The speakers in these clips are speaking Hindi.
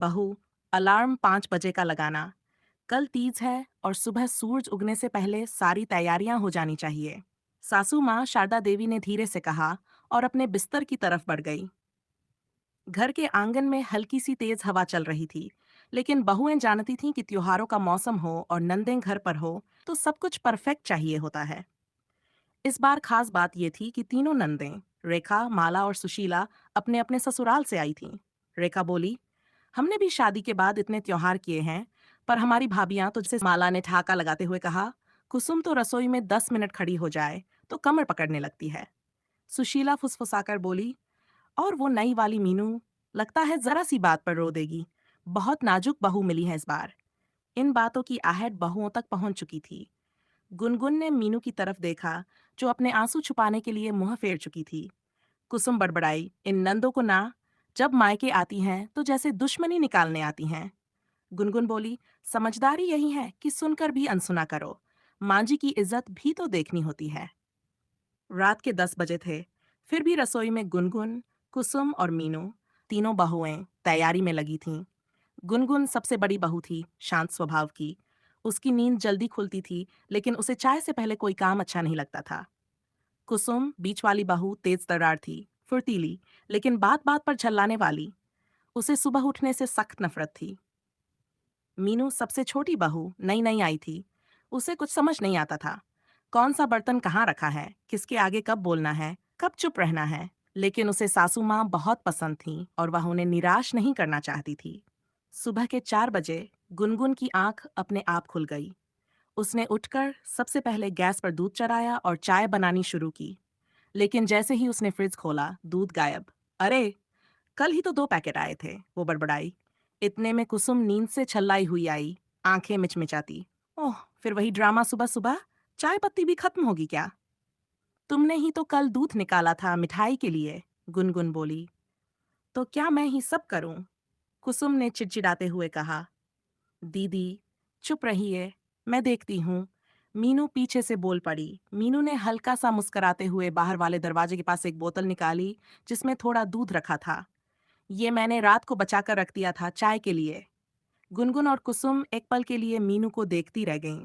बहू, अलार्म 5 बजे का लगाना। कल तीज है और सुबह सूरज उगने से पहले सारी तैयारियां हो जानी चाहिए। सासू माँ शारदा देवी ने धीरे से कहा और अपने बिस्तर की तरफ बढ़ गई। घर के आंगन में हल्की सी तेज हवा चल रही थी, लेकिन बहुएं जानती थीं कि त्योहारों का मौसम हो और नंदें घर पर हो तो सब कुछ परफेक्ट चाहिए होता है। इस बार खास बात यह थी कि तीनों नंदें, रेखा, माला और सुशीला, अपने अपने ससुराल से आई थीं। रेखा बोली, हमने भी शादी के बाद इतने त्योहार किए हैं, पर हमारी भाभियां तो, जैसे माला ने ठहाका लगाते हुए कहा, कुसुम तो रसोई में 10 मिनट खड़ी हो जाए तो कमर पकड़ने लगती है। सुशीला फुसफुसाकर बोली, और वो नई वाली मीनू, लगता है जरा सी बात पर रो देगी। बहुत नाजुक बहू मिली है इस बार। इन बातों की आहट बहुओं तक पहुंच चुकी थी। गुनगुन ने मीनू की तरफ देखा, जो अपने आंसू छुपाने के लिए मुंह फेर चुकी थी। कुसुम बड़बड़ाई, इन नंदों को ना, जब मायके आती हैं तो जैसे दुश्मनी निकालने आती हैं। गुनगुन बोली, समझदारी यही है कि सुनकर भी अनसुना करो। मांझी की इज्जत भी तो देखनी होती है। रात के 10 बजे थे। फिर भी रसोई में गुनगुन, कुसुम और मीनू, तीनों बहुएं तैयारी में लगी थीं। गुनगुन सबसे बड़ी बहू थी, शांत स्वभाव की। उसकी नींद जल्दी खुलती थी, लेकिन उसे चाय से पहले कोई काम अच्छा नहीं लगता था। कुसुम, बीच वाली बहू, तेज तर्रार थी, फुर्तीली, लेकिन बात बात पर झल्लाने वाली। उसे सुबह उठने से सख्त नफरत थी। मीनू, सबसे छोटी बहू, नई नई आई थी। उसे कुछ समझ नहीं आता था। कौन सा बर्तन कहाँ रखा है, किसके आगे कब बोलना है, कब चुप रहना है। लेकिन उसे सासू माँ बहुत पसंद थी और वह उन्हें निराश नहीं करना चाहती थी। सुबह के 4 बजे गुनगुन की आंख अपने आप खुल गई। उसने उठकर सबसे पहले गैस पर दूध चढ़ाया और चाय बनानी शुरू की। लेकिन जैसे ही उसने फ्रिज खोला, दूध गायब। अरे, कल ही तो 2 पैकेट आए थे, वो बड़बड़ाई। इतने में कुसुम नींद से छल्लाई हुई आई, आंखें मिचमिचाती। ओह, फिर वही ड्रामा सुबह सुबह। चाय पत्ती भी खत्म होगी क्या? तुमने ही तो कल दूध निकाला था मिठाई के लिए, गुनगुन बोली। तो क्या मैं ही सब करूं? कुसुम ने चिड़चिड़ाते हुए कहा। दीदी, चुप रहिए, मैं देखती हूँ। मीनू पीछे से बोल पड़ी। मीनू ने हल्का सा मुस्कुराते हुए बाहर वाले दरवाजे के पास एक बोतल निकाली, जिसमें थोड़ा दूध रखा था। ये मैंने रात को बचाकर रख दिया था चाय के लिए। गुनगुन और कुसुम एक पल के लिए मीनू को देखती रह गईं।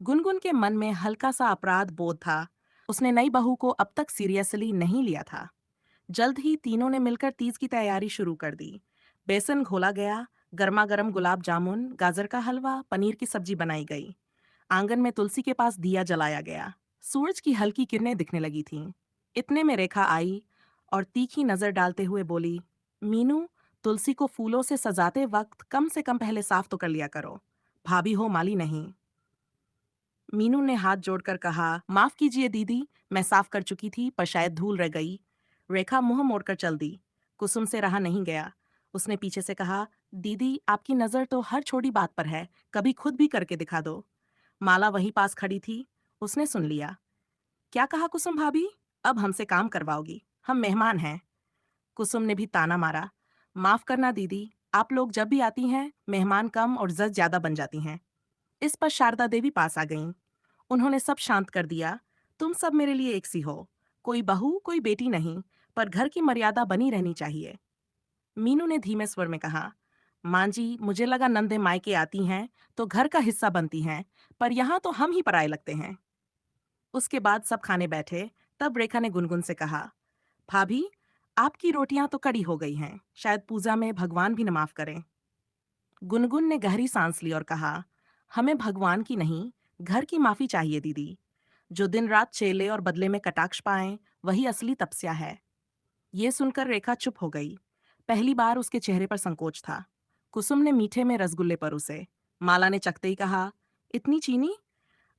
गुनगुन के मन में हल्का सा अपराध बोध था। उसने नई बहू को अब तक सीरियसली नहीं लिया था। जल्द ही तीनों ने मिलकर तीज की तैयारी शुरू कर दी। बेसन घोला गया, गर्मा गर्म गुलाब जामुन, गाजर का हलवा, पनीर की सब्जी बनाई गई। आंगन में तुलसी के पास दिया जलाया गया। सूरज की हल्की किरणें दिखने लगी थीं। इतने में रेखा आई और तीखी नजर डालते हुए बोली, मीनू, तुलसी को फूलों से सजाते वक्त कम से कम पहले साफ तो कर लिया करो। भाभी हो, माली नहीं। मीनू ने हाथ जोड़कर कहा, माफ कीजिए दीदी, मैं साफ कर चुकी थी, पर शायद धूल रह गई। रेखा मुंह मोड़कर चल दी। कुसुम से रहा नहीं गया। उसने पीछे से कहा, दीदी, आपकी नजर तो हर छोटी बात पर है, कभी खुद भी करके दिखा दो। माला वहीं पास खड़ी थी। उसने सुन लिया। क्या कहा कुसुम भाभी? अब हमसे काम करवाओगी? हम मेहमान हैं। कुसुम ने भी ताना मारा। माफ करना दीदी, आप लोग जब भी आती हैं, मेहमान कम और जज ज्यादा बन जाती हैं। इस पर शारदा देवी पास आ गईं। उन्होंने सब शांत कर दिया। तुम सब मेरे लिए एक सी हो। कोई बहू, कोई बेटी नहीं, पर घर की मर्यादा बनी रहनी चाहिए। मीनू ने धीमे स्वर में कहा, माँ जी, मुझे लगा नंदे मायके आती हैं तो घर का हिस्सा बनती हैं, पर यहाँ तो हम ही पराये लगते हैं। उसके बाद सब खाने बैठे। तब रेखा ने गुनगुन से कहा, भाभी, आपकी रोटियां तो कड़ी हो गई हैं, शायद पूजा में भगवान भी न माफ करें। गुनगुन ने गहरी सांस ली और कहा, हमें भगवान की नहीं, घर की माफी चाहिए दीदी। जो दिन रात चेले और बदले में कटाक्ष पाएं, वही असली तपस्या है। ये सुनकर रेखा चुप हो गई। पहली बार उसके चेहरे पर संकोच था। कुसुम ने मीठे में रसगुल्ले परोसे। माला ने चखते ही कहा, इतनी चीनी?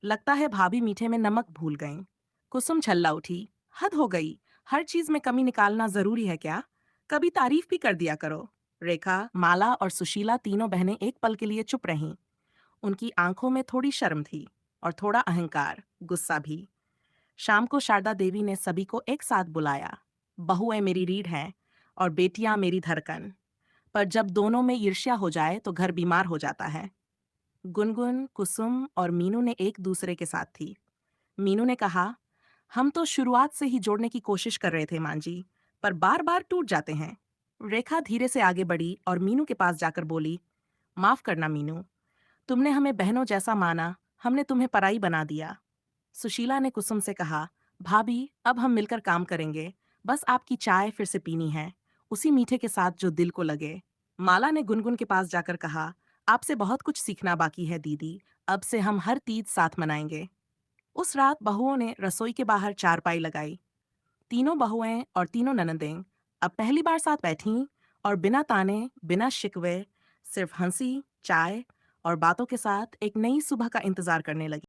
लगता है भाभी मीठे में नमक भूल गईं। कुसुम छल्ला उठी। हद हो गई। हर चीज में कमी निकालना जरूरी है क्या? कभी तारीफ भी कर दिया करो। रेखा, माला और सुशीला, तीनों बहनें एक पल के लिए चुप रहीं। उनकी आंखों में थोड़ी शर्म थी और थोड़ा अहंकार, गुस्सा भी। शाम को शारदा देवी ने सभी को एक साथ बुलाया। बहुएं मेरी रीढ़ हैं और बेटियां मेरी धड़कन। पर जब दोनों में ईर्ष्या हो जाए तो घर बीमार हो जाता है। गुनगुन, कुसुम और मीनू ने एक दूसरे के साथ थी। मीनू ने कहा, हम तो शुरुआत से ही जोड़ने की कोशिश कर रहे थे मांझी, पर बार बार टूट जाते हैं। रेखा धीरे से आगे बढ़ी और मीनू के पास जाकर बोली, माफ करना मीनू, तुमने हमें बहनों जैसा माना, हमने तुम्हें पराई बना दिया। सुशीला ने कुसुम से कहा, भाभी अब हम मिलकर काम करेंगे, बस आपकी चाय फिर से पीनी है, उसी मीठे के साथ जो दिल को लगे। माला ने गुनगुन के पास जाकर कहा, आपसे बहुत कुछ सीखना बाकी है दीदी, अब से हम हर तीज साथ मनाएंगे। उस रात बहुओं ने रसोई के बाहर चारपाई लगाई। तीनों बहुएं और तीनों ननंदें अब पहली बार साथ बैठीं और बिना ताने, बिना शिकवे, सिर्फ हंसी, चाय और बातों के साथ एक नई सुबह का इंतजार करने लगी।